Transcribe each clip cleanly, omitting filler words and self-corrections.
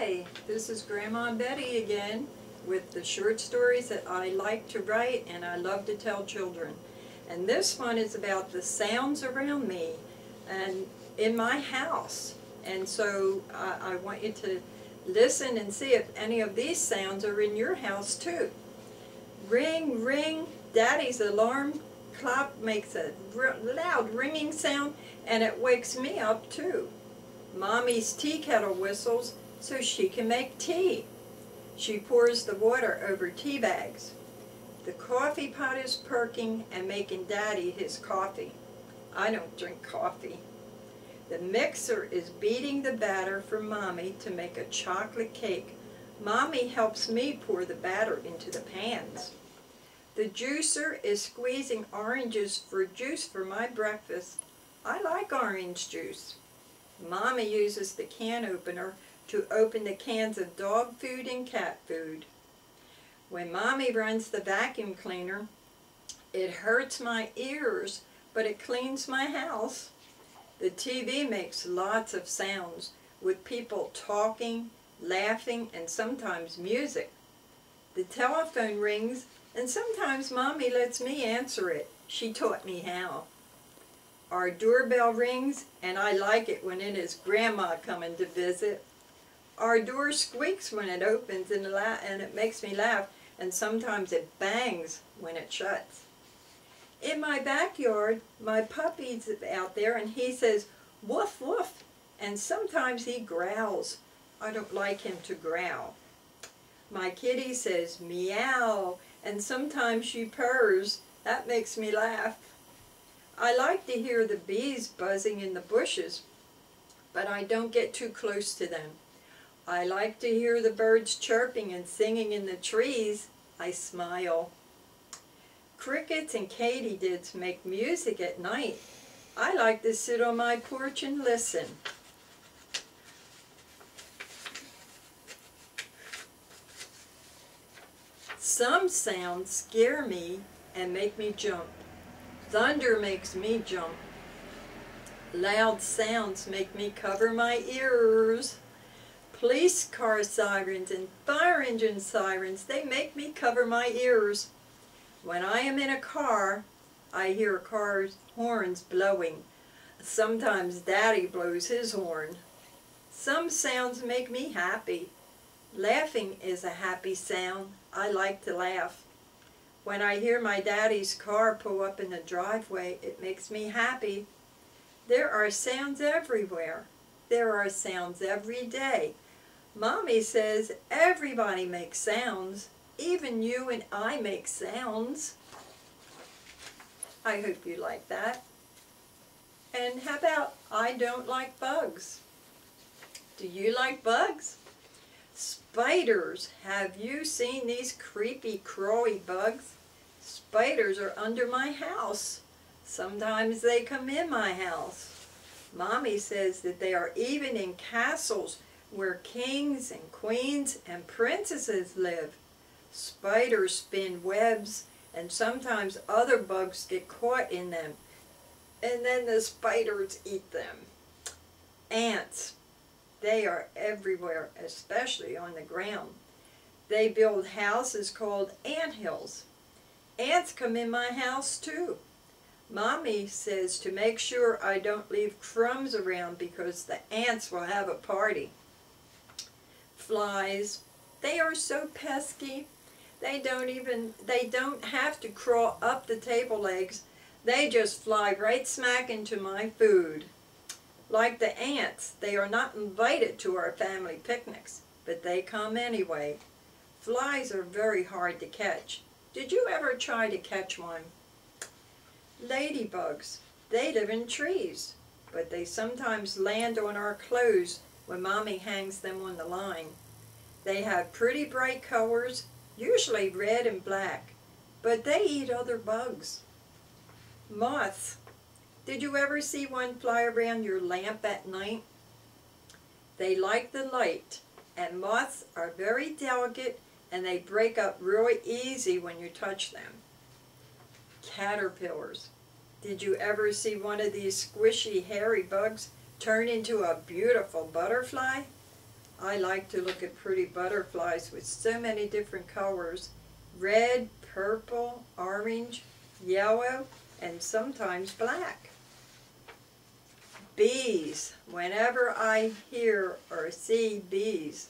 Hi, this is Grandmom Betty again with the short stories that I like to write and I love to tell children. And this one is about the sounds around me and in my house. And so I want you to listen and see if any of these sounds are in your house too. Ring, ring, Daddy's alarm clock makes a loud ringing sound and it wakes me up too. Mommy's tea kettle whistles so she can make tea. She pours the water over tea bags. The coffee pot is perking and making Daddy his coffee. I don't drink coffee. The mixer is beating the batter for Mommy to make a chocolate cake. Mommy helps me pour the batter into the pans. The juicer is squeezing oranges for juice for my breakfast. I like orange juice. Mommy uses the can opener to open the cans of dog food and cat food. When Mommy runs the vacuum cleaner, it hurts my ears, but it cleans my house. The TV makes lots of sounds, with people talking, laughing, and sometimes music. The telephone rings, and sometimes Mommy lets me answer it. She taught me how. Our doorbell rings, and I like it when it is Grandma coming to visit. Our door squeaks when it opens and it makes me laugh, and sometimes it bangs when it shuts. In my backyard, my puppy's out there, and he says, woof, woof, and sometimes he growls. I don't like him to growl. My kitty says, meow, and sometimes she purrs. That makes me laugh. I like to hear the bees buzzing in the bushes, but I don't get too close to them. I like to hear the birds chirping and singing in the trees. I smile. Crickets and katydids make music at night. I like to sit on my porch and listen. Some sounds scare me and make me jump. Thunder makes me jump. Loud sounds make me cover my ears. Police car sirens and fire engine sirens, they make me cover my ears. When I am in a car, I hear cars' horns blowing. Sometimes Daddy blows his horn. Some sounds make me happy. Laughing is a happy sound. I like to laugh. When I hear my Daddy's car pull up in the driveway, it makes me happy. There are sounds everywhere. There are sounds every day. Mommy says everybody makes sounds. Even you and I make sounds. I hope you like that. And how about I don't like bugs? Do you like bugs? Spiders. Have you seen these creepy crawly bugs? Spiders are under my house. Sometimes they come in my house. Mommy says that they are even in castles where kings and queens and princesses live. Spiders spin webs and sometimes other bugs get caught in them. And then the spiders eat them. Ants. They are everywhere, especially on the ground. They build houses called ant hills. Ants come in my house too. Mommy says to make sure I don't leave crumbs around because the ants will have a party. Flies. They are so pesky. They don't have to crawl up the table legs. They just fly right smack into my food. Like the ants, they are not invited to our family picnics, but they come anyway. Flies are very hard to catch. Did you ever try to catch one? Ladybugs. They live in trees, but they sometimes land on our clothes when Mommy hangs them on the line. They have pretty bright colors, usually red and black, but they eat other bugs. Moths. Did you ever see one fly around your lamp at night? They like the light, and moths are very delicate and they break up really easy when you touch them. Caterpillars. Did you ever see one of these squishy hairy bugs turn into a beautiful butterfly? I like to look at pretty butterflies with so many different colors. Red, purple, orange, yellow, and sometimes black. Bees. Whenever I hear or see bees,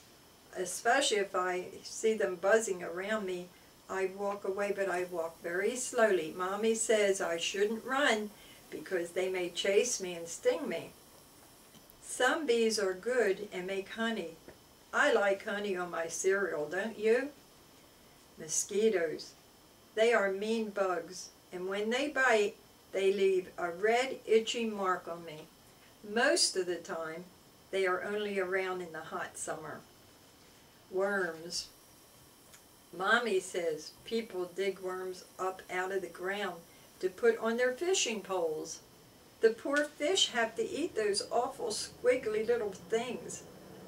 especially if I see them buzzing around me, I walk away, but I walk very slowly. Mommy says I shouldn't run because they may chase me and sting me. Some bees are good and make honey. I like honey on my cereal, don't you? Mosquitoes. They are mean bugs, and when they bite, they leave a red, itchy mark on me. Most of the time, they are only around in the hot summer. Worms. Mommy says people dig worms up out of the ground to put on their fishing poles. The poor fish have to eat those awful squiggly little things.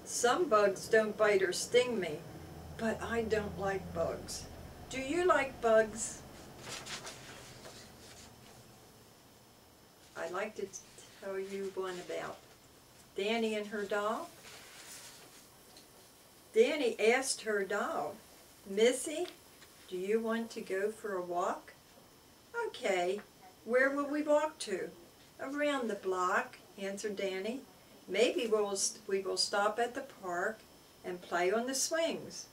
Some bugs don't bite or sting me, but I don't like bugs. Do you like bugs? I'd like to tell you one about Danie and her doll. Danie asked her doll, Missy, do you want to go for a walk? Okay, where will we walk to? Around the block, answered Danie. Maybe we will stop at the park and play on the swings.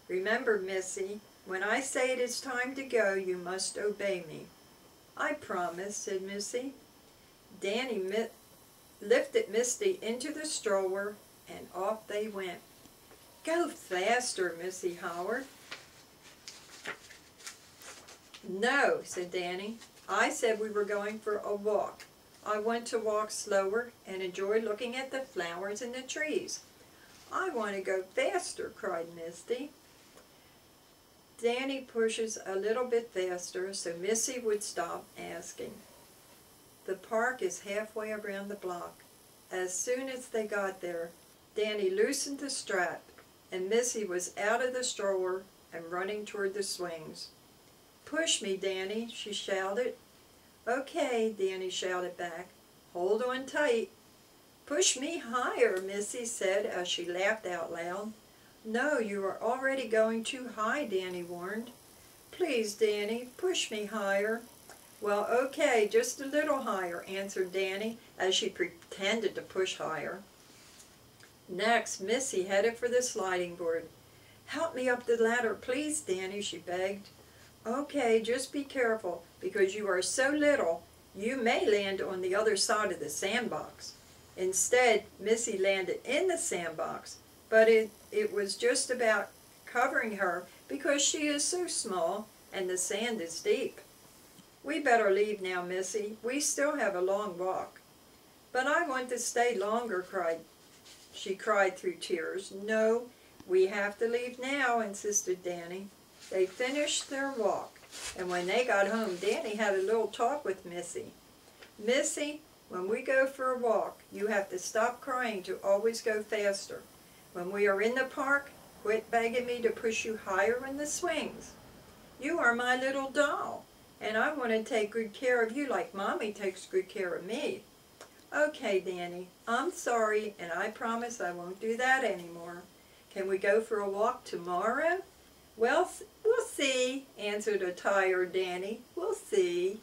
Remember, Missy, when I say it is time to go, you must obey me. I promise, said Missy. Danie lifted Misty into the stroller and off they went. Go faster, Missy hollered. No, said Danie. I said we were going for a walk. I want to walk slower and enjoy looking at the flowers and the trees. I want to go faster, cried Misty. Danie pushes a little bit faster so Missy would stop asking. The park is halfway around the block. As soon as they got there, Danie loosened the strap and Missy was out of the stroller and running toward the swings. Push me, Danie, she shouted. Okay, Danie shouted back. Hold on tight. Push me higher, Missy said as she laughed out loud. No, you are already going too high, Danie warned. Please, Danie, push me higher. Well, okay, just a little higher, answered Danie as she pretended to push higher. Next, Missy headed for the sliding board. Help me up the ladder, please, Danie, she begged. Okay, just be careful, because you are so little, you may land on the other side of the sandbox. Instead, Missy landed in the sandbox, but it was just about covering her because she is so small and the sand is deep. We better leave now, Missy. We still have a long walk. But I want to stay longer, she cried through tears. No, we have to leave now, insisted Danie. They finished their walk, and when they got home, Danie had a little talk with Missy. Missy, when we go for a walk, you have to stop crying to always go faster. When we are in the park, quit begging me to push you higher in the swings. You are my little doll, and I want to take good care of you like Mommy takes good care of me. Okay, Danie, I'm sorry, and I promise I won't do that anymore. Can we go for a walk tomorrow? Well, we'll see, answered a tired Danie. We'll see.